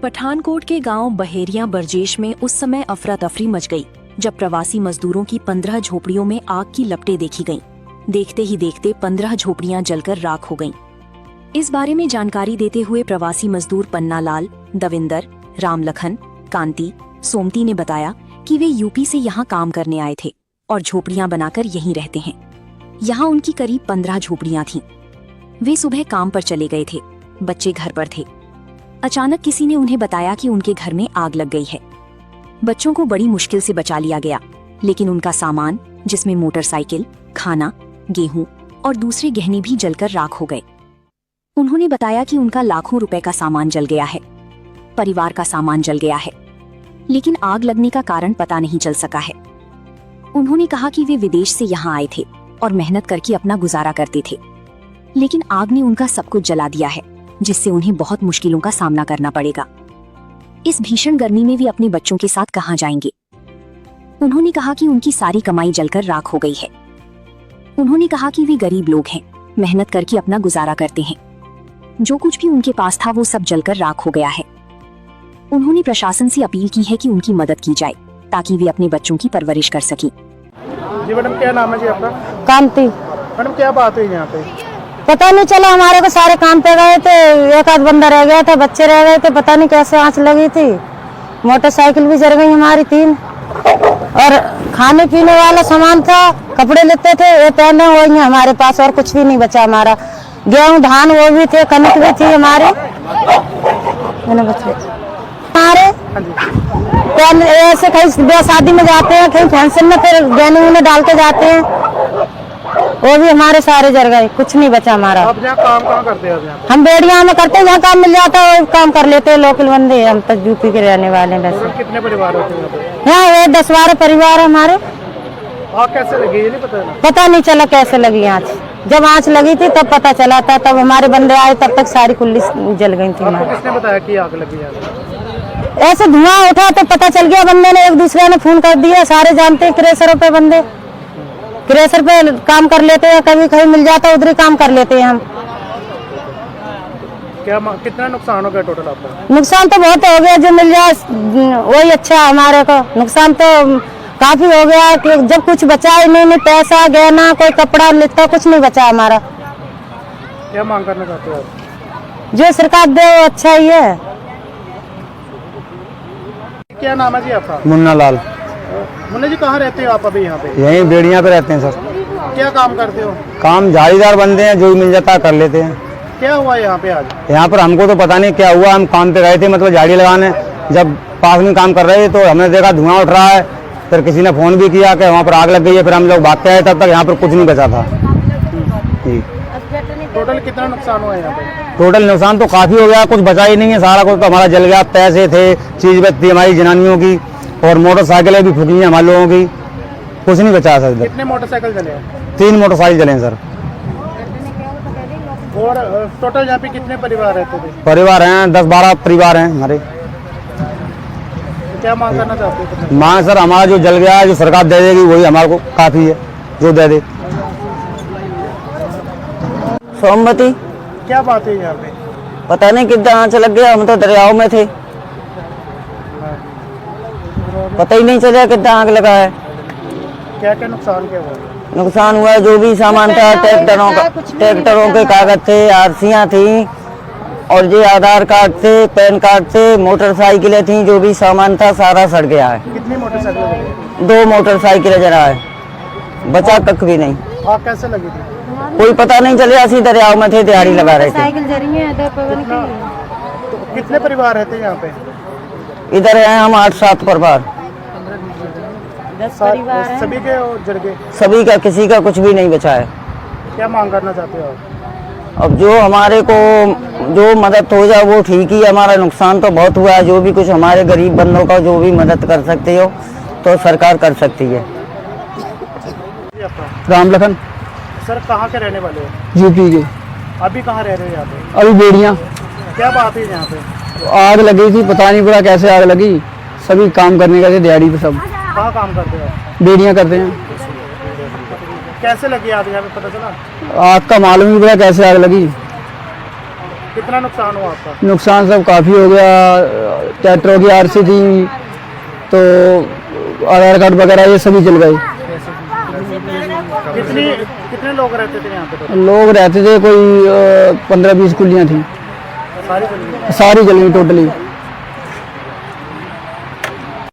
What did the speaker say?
पठानकोट के गांव बहेरिया बरजेश में उस समय अफरा तफरी मच गई जब प्रवासी मजदूरों की 15 झोपड़ियों में आग की लपटें देखी गईं। देखते ही देखते 15 झोपड़ियां जलकर राख हो गईं। इस बारे में जानकारी देते हुए प्रवासी मजदूर पन्ना लाल, दविंदर, रामलखन, कांति, सोमती ने बताया कि वे यूपी से यहाँ काम करने आए थे और झोपड़ियां बनाकर यहीं रहते हैं। यहाँ उनकी करीब 15 झोपड़ियां थीं। वे सुबह काम पर चले गए थे, बच्चे घर पर थे। अचानक किसी ने उन्हें बताया कि उनके घर में आग लग गई है। बच्चों को बड़ी मुश्किल से बचा लिया गया, लेकिन उनका सामान जिसमें मोटरसाइकिल, खाना, गेहूं और दूसरे गहने भी जलकर राख हो गए। उन्होंने बताया कि उनका लाखों रुपए का सामान जल गया है, परिवार का सामान जल गया है, लेकिन आग लगने का कारण पता नहीं चल सका है। उन्होंने कहा कि वे विदेश से यहाँ आए थे और मेहनत करके अपना गुजारा करते थे, लेकिन आग ने उनका सब कुछ जला दिया है, जिससे उन्हें बहुत मुश्किलों का सामना करना पड़ेगा। इस भीषण गर्मी में वे अपने बच्चों के साथ कहाँ जाएंगे? उन्होंने कहा कि उनकी सारी कमाई जलकर राख हो गई है। उन्होंने कहा कि वे गरीब लोग हैं, मेहनत करके अपना गुजारा करते हैं। जो कुछ भी उनके पास था वो सब जलकर राख हो गया है। उन्होंने प्रशासन से अपील की है कि उनकी मदद की जाए ताकि वे अपने बच्चों की परवरिश कर सकें। जी मैडम, क्या नाम है जी आपका? कांति। मैडम, क्या बात हुई यहाँ पे? पता नहीं चला, हमारे को सारे काम पे गए थे, एक आध बंदा रह गया था, बच्चे रह गए थे, पता नहीं कैसे आंच लगी थी। मोटरसाइकिल भी जल गई हमारी 3, और खाने पीने वाला सामान था, कपड़े लेते थे, ये पहने हुए हैं हमारे पास, और कुछ भी नहीं बचा हमारा। गेहूं धान वो भी थे, कनक भी थी हमारे ऐसे कहीं ब्याह शादी में जाते हैं, कहीं फंक्शन में, फिर गहने उन्हें डाल के जाते हैं, वो भी हमारे सारे जल गए, कुछ नहीं बचा हमारा। आप यहाँ काम कहाँ करते हैं? हम बेड़िया में करते हैं, जहाँ काम मिल जाता है वो काम कर लेते हैं। लोकल बंदे, हम तो यूपी के रहने वाले हैं। वैसे कितने परिवार होते हैं यहाँ? ये 10-12 परिवार है हमारे। आग कैसे लगी ये नहीं पता? पता नहीं चला कैसे लगी आँच। जब आँच लगी थी तब पता चला था, तब हमारे बंदे आए, तब तक सारी कुल्ली जल गई थी। आपको किसने बताया कि आग लगी है? ऐसे धुआं उठा तो पता चल गया, बंदे ने एक दूसरे ने फोन कर दिया। सारे जानते हैं क्रेशरों पे, बंदे क्रेशर पे काम कर लेते हैं, कभी कहीं मिल जाता है उधर ही काम कर लेते हैं हम। कितना नुकसान हो गया टोटल आपका? नुकसान तो बहुत हो गया, जो मिल जाए वही अच्छा है हमारे को। नुकसान तो काफी हो गया कि जब कुछ बचा ही नहीं, पैसा गहना, कोई कपड़ा लेता, कुछ नहीं बचा हमारा। क्या मांग करना चाहते हो आप? जो सरकार दे वो अच्छा ही है। क्या नाम है जी आपका? मुन्ना लाल। मुन्ना जी, कहाँ रहते हो आप अभी यहाँ पे? यहीं बेड़िया पे रहते हैं सर। क्या काम करते हो? काम झाड़ीदार बंदे हैं, जो मिल जाता है कर लेते हैं। क्या हुआ यहाँ पे आज? यहाँ पर हमको तो पता नहीं क्या हुआ, हम काम पे गए थे, मतलब झाड़ी लगाने, जब पास में काम कर रहे थे तो हमने देखा धुआं उठ रहा है। फिर किसी ने फोन भी किया कि वहाँ पर आग लग गई है, फिर हम लोग भागते आए, तब तक यहाँ पर कुछ नहीं बचा था। टोटल कितना नुकसान हुआ यहाँ पे? टोटल नुकसान तो काफी हो गया, कुछ बचा ही नहीं है, सारा कुछ तो हमारा जल गया। पैसे थे, चीज बच थी हमारी जनानियों की, और मोटरसाइकिलें भी फूकी हैं हमारे लोगों की, कुछ नहीं बचा सर। कितने मोटरसाइकिल जले? 3 मोटरसाइकिल जले सर। और टोटल यहाँ पे कितने परिवार रहते थे? परिवार हैं 10-12 परिवार हैं हमारे। क्या मांग करना चाहते हो? मांग सर, हमारा जो जल गया है, जो सरकार दे देगी वही हमारे को काफी है, जो दे दे। सोमवती। क्या बात है यहाँ पे? पता नहीं कितना आँच लग गया, हम तो दरियाओं में थे, पता ही नहीं चला कितना आग लगा है। क्या क्या नुकसान क्या हुआ? नुकसान हुआ है, जो भी सामान था, ट्रैक्टरों के कागज थे, आरसियां थी, और जो आधार कार्ड थे, पैन कार्ड थे, मोटरसाइकिलें थी, जो भी सामान था सारा सड़ गया है। कितनी मोटरसाइकिल? 2 मोटरसाइकिलें जला है, बचा कख भी नहीं। आग कैसे लगी थी? कोई पता नहीं चले, ऐसी दरियाओं में थे, दिहाड़ी लगा रहे थे। कितने परिवार रहते हैं यहाँ पे? इधर है हम 8-7 परिवार। 10 परिवार सभी के जल गए? सभी का, किसी का कुछ भी नहीं बचा है। क्या मांग करना चाहते हो आप? अब जो हमारे को जो मदद हो जाए वो ठीक ही है। हमारा नुकसान तो बहुत हुआ है, जो भी कुछ हमारे गरीब बंदों का जो भी मदद कर सकते हो तो सरकार कर सकती है। रामलखन। सर, कहाँ के रहने वाले हो? यूपी के। अभी कहाँ रह रहे हो यहाँ पे? अभी बेड़िया। क्या बात है यहाँ पे? आग लगी थी, पता नहीं पड़ा कैसे आग लगी, सभी काम करने गए थे दिहाड़ी पे सब। कहाँ काम करते हो? बेड़िया करते हैं। कैसे लगी आग यहाँ पे, पता चला? आग का मालूम नहीं पड़ा कैसे आग लगी। कितना नुकसान हुआ आपका? नुकसान सब काफ़ी हो गया। ट्रैक्टरों की आरसी थी, तो आधार कार्ड वगैरह ये सभी जल गए। कितने लोग रहते थे यहाँ पे? लोग रहते थे कोई 15-20 कुलियाँ थी, सारी जल गई? सारी जल गई टोटली।